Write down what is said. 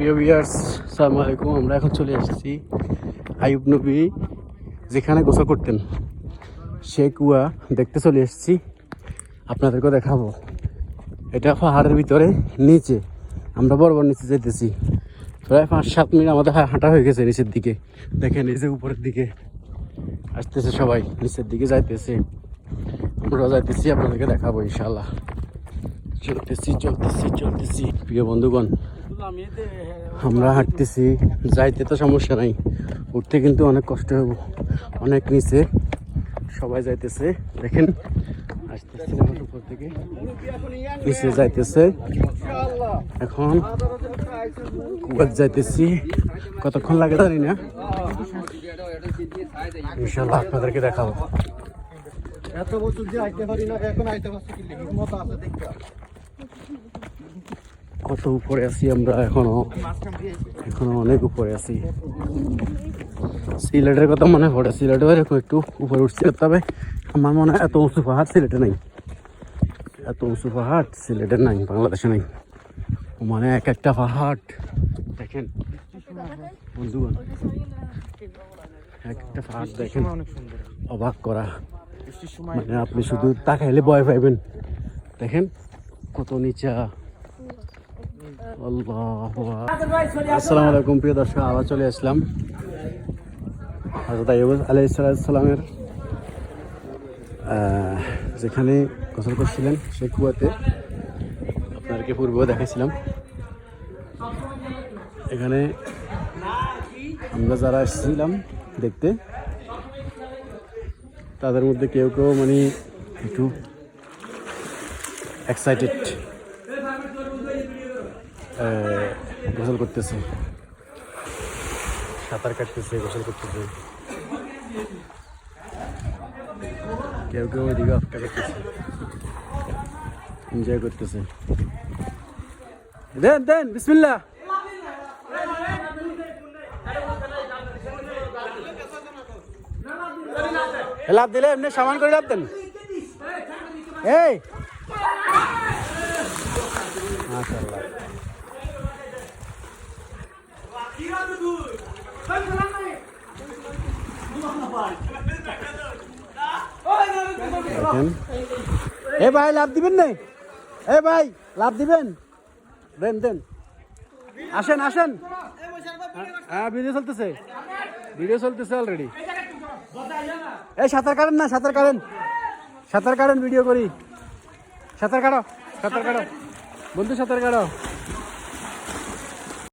প্রিয় ভিউয়ার্স, আসসালামু আলাইকুম। আমরা এখন চলে এসেছি আইয়ুব নবী যেখানে গোসল করতেন সে কুয়া দেখতে চলে এসেছি। আপনাদেরকেও দেখাবো। এটা পাহাড়ের ভিতরে নিচে, আমরা বরাবর নিচে যেতেছি। প্রায় 5-7 মিনিট আমাদের হাঁটা হয়ে গেছে নিচের দিকে। দেখেন এই যে উপরের দিকে আসতেছে সবাই, নিচের দিকে যাইতেছে। আমরা যাইতেছি, আপনাদেরকে দেখাবো ইনশাআল্লাহ। চলতেছি প্রিয় বন্ধুগণ, আমরা হাঁটতেছি। যাইতে তো সমস্যা নাই, উঠতে কিন্তু অনেক কষ্ট হবে, অনেক নিচে। সবাই যাইতেছে, দেখেন আসতেছি আমার উপর থেকে নিচে যাইতেছে। এখন কুয়াত যাইতেছি, কতক্ষণ লাগে জানি না, ইনশাআল্লাহ আপনাদেরকে দেখাবো। এত বছর যে আইতে পারি না, এখন আইতে পারছি কি হিম্মত আছে দেখতে। কত উপরে আছি আমরা, এখনো অনেক উপরে আছি। সিলেটের কথা মনে পড়ে, সিলেটে এরকম একটু উপরে উঠছে, তবে আমার মনে হয় এত উঁচু পাহাড় সিলেটে নাই। এত উঁচু পাহাড় সিলেটে নাই, বাংলাদেশে নাই। মানে এক একটা পাহাড় দেখেন বন্ধুগণ, এক একটা পাহাড় দেখেন, অবাক করা। মানে আপনি শুধু তাকাইলে ভয় পাইবেন। দেখেন কত নিচা। আসসালামু আলাইকুম প্রিয় দর্শক, আবার চলে আসলাম হযরত আইয়ুব আলাইহিস সালামের যেখানে গোসল করছিলেন সেই কুয়াতে। আপনাদেরকে পূর্বেও দেখাইছিলাম। এখানে আমরা যারা এসেছিলাম দেখতে, তাদের মধ্যে কেউ কেউ মানে একটু এক্সাইটেড, গোসল করতেছে, সাঁতার কাটতেছে, গোসল করতেছে। কেউ কেউ ওইদিকে অপেক্ষা করতেছে, এনজয় করতেছে। দেন বিসমিল্লাহ। লাভ দিলে এমনি সামান করে লাভ দেন। এই মাশাআল্লাহ, এ ভাই লাভ দিবেন না? এ ভাই লাভ দিবেন? দেন আসেন। হ্যাঁ ভিডিও চলতেছে অলরেডি। এই সাঁতার কাটেন ভিডিও করি। সাঁতার কাটো বন্ধু, সাঁতার কাটো।